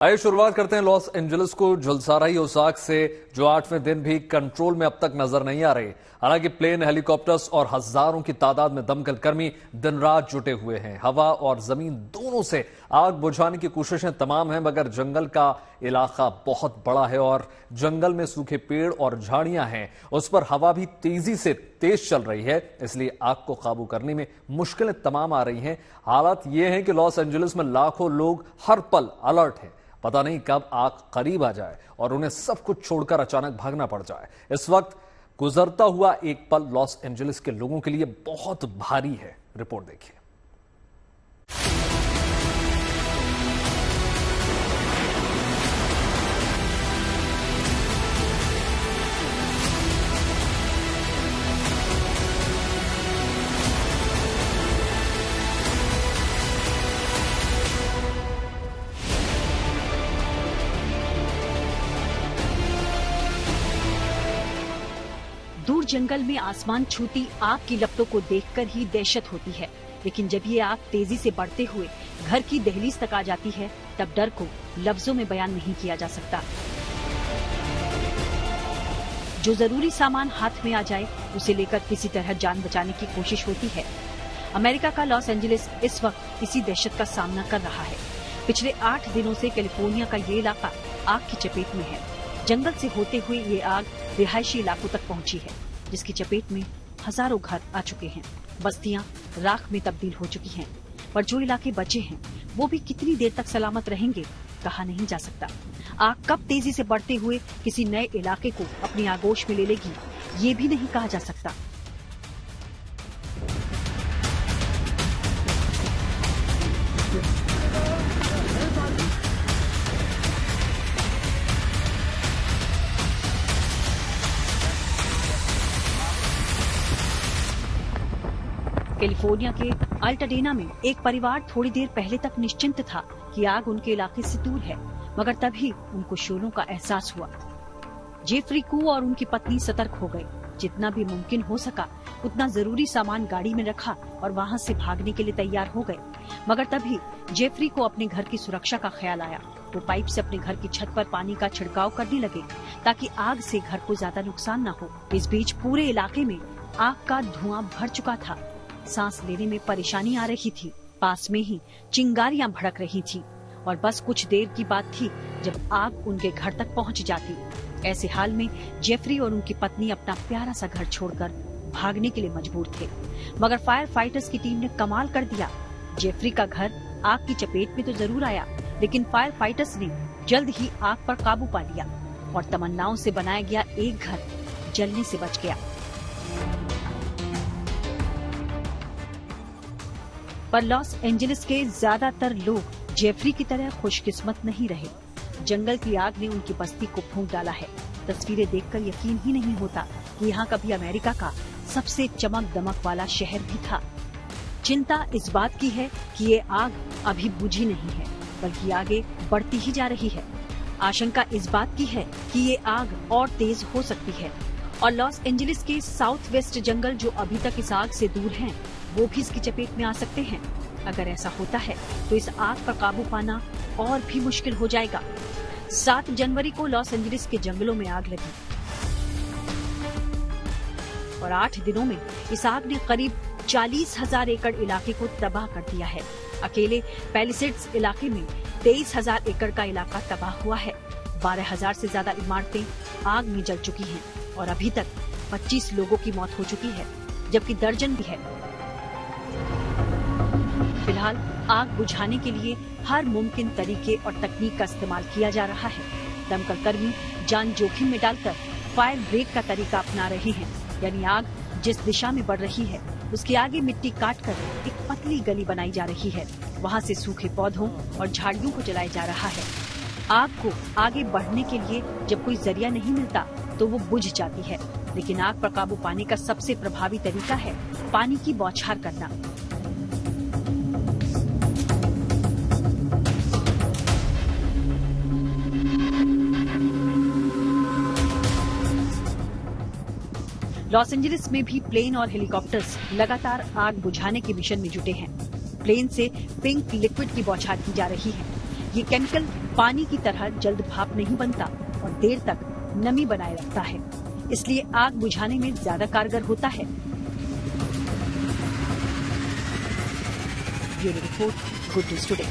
आइए शुरुआत करते हैं लॉस एंजलिस को झुलसा रही उस आग से जो 8वें दिन भी कंट्रोल में अब तक नजर नहीं आ रही। हालांकि प्लेन, हेलीकॉप्टर्स और हजारों की तादाद में दमकल कर्मी दिन रात जुटे हुए हैं। हवा और जमीन दोनों से आग बुझाने की कोशिशें तमाम हैं, मगर जंगल का इलाका बहुत बड़ा है और जंगल में सूखे पेड़ और झाड़ियां हैं। उस पर हवा भी तेजी से तेज चल रही है, इसलिए आग को काबू करने में मुश्किलें तमाम आ रही हैं। हालात ये हैं कि लॉस एंजलिस में लाखों लोग हर पल अलर्ट हैं। पता नहीं कब आग करीब आ जाए और उन्हें सब कुछ छोड़कर अचानक भागना पड़ जाए। इस वक्त गुजरता हुआ एक पल लॉस एंजलिस के लोगों के लिए बहुत भारी है। रिपोर्ट देखिए। दूर जंगल में आसमान छूती आग की लपटों को देखकर ही दहशत होती है, लेकिन जब ये आग तेजी से बढ़ते हुए घर की दहलीज तक आ जाती है, तब डर को लफ्जों में बयान नहीं किया जा सकता। जो जरूरी सामान हाथ में आ जाए, उसे लेकर किसी तरह जान बचाने की कोशिश होती है। अमेरिका का लॉस एंजलिस इस वक्त इसी दहशत का सामना कर रहा है। पिछले 8 दिनों से कैलिफोर्निया का ये इलाका आग की चपेट में है। जंगल से होते हुए ये आग रिहायशी इलाकों तक पहुंची है, जिसकी चपेट में हजारों घर आ चुके हैं। बस्तियां राख में तब्दील हो चुकी हैं, पर जो इलाके बचे हैं वो भी कितनी देर तक सलामत रहेंगे, कहा नहीं जा सकता। आग कब तेजी से बढ़ते हुए किसी नए इलाके को अपनी आगोश में ले लेगी, ये भी नहीं कहा जा सकता। कैलिफोर्निया के अल्टाडेना में एक परिवार थोड़ी देर पहले तक निश्चिंत था कि आग उनके इलाके से दूर है, मगर तभी उनको शोलों का एहसास हुआ। जेफरी कू और उनकी पत्नी सतर्क हो गए। जितना भी मुमकिन हो सका उतना जरूरी सामान गाड़ी में रखा और वहां से भागने के लिए तैयार हो गए। मगर तभी जेफरी को अपने घर की सुरक्षा का ख्याल आया। वो पाइप से अपने घर की छत पर पानी का छिड़काव करने लगे ताकि आग से घर को ज्यादा नुकसान न हो। इस बीच पूरे इलाके में आग का धुआं भर चुका था। सांस लेने में परेशानी आ रही थी। पास में ही चिंगारियां भड़क रही थी और बस कुछ देर की बात थी जब आग उनके घर तक पहुंच जाती। ऐसे हाल में जेफरी और उनकी पत्नी अपना प्यारा सा घर छोड़कर भागने के लिए मजबूर थे, मगर फायर फाइटर्स की टीम ने कमाल कर दिया। जेफरी का घर आग की चपेट में तो जरूर आया, लेकिन फायर फाइटर्स ने जल्द ही आग पर काबू पा लिया और तमन्नाओं से बनाया गया एक घर जलने से बच गया। पर लॉस एंजलिस के ज्यादातर लोग जेफरी की तरह खुशकिस्मत नहीं रहे। जंगल की आग ने उनकी बस्ती को फूंक डाला है। तस्वीरें देखकर यकीन ही नहीं होता कि यहाँ कभी अमेरिका का सबसे चमक दमक वाला शहर भी था। चिंता इस बात की है कि ये आग अभी बुझी नहीं है, बल्कि आगे बढ़ती ही जा रही है। आशंका इस बात की है कि ये आग और तेज हो सकती है और लॉस एंजलिस के साउथ वेस्ट जंगल जो अभी तक इस आग से दूर हैं, वो भी इसकी चपेट में आ सकते हैं। अगर ऐसा होता है तो इस आग पर काबू पाना और भी मुश्किल हो जाएगा। 7 जनवरी को लॉस एंजलिस के जंगलों में आग लगी और 8 दिनों में इस आग ने करीब 40,000 एकड़ इलाके को तबाह कर दिया है। अकेले पैलिसेड्स इलाके में 23,000 एकड़ का इलाका तबाह हुआ है। 12,000 से ज्यादा इमारतें आग में जल चुकी हैं और अभी तक 25 लोगों की मौत हो चुकी है, जबकि दर्जन भी है। फिलहाल आग बुझाने के लिए हर मुमकिन तरीके और तकनीक का इस्तेमाल किया जा रहा है। दमकल कर्मी जान जोखिम में डालकर फायर ब्रेक का तरीका अपना रहे हैं, यानी आग जिस दिशा में बढ़ रही है उसके आगे मिट्टी काटकर एक पतली गली बनाई जा रही है। वहां से सूखे पौधों और झाड़ियों को जलाया जा रहा है। आग को आगे बढ़ने के लिए जब कोई जरिया नहीं मिलता तो वो बुझ जाती है, लेकिन आग पर काबू पाने का सबसे प्रभावी तरीका है पानी की बौछार करना। लॉस एंजलिस में भी प्लेन और हेलीकॉप्टर्स लगातार आग बुझाने के मिशन में जुटे हैं। प्लेन से पिंक लिक्विड की बौछार की जा रही है। ये केमिकल पानी की तरह जल्द भाप नहीं बनता और देर तक नमी बनाए रखता है, इसलिए आग बुझाने में ज्यादा कारगर होता है। Bureau report, good news today.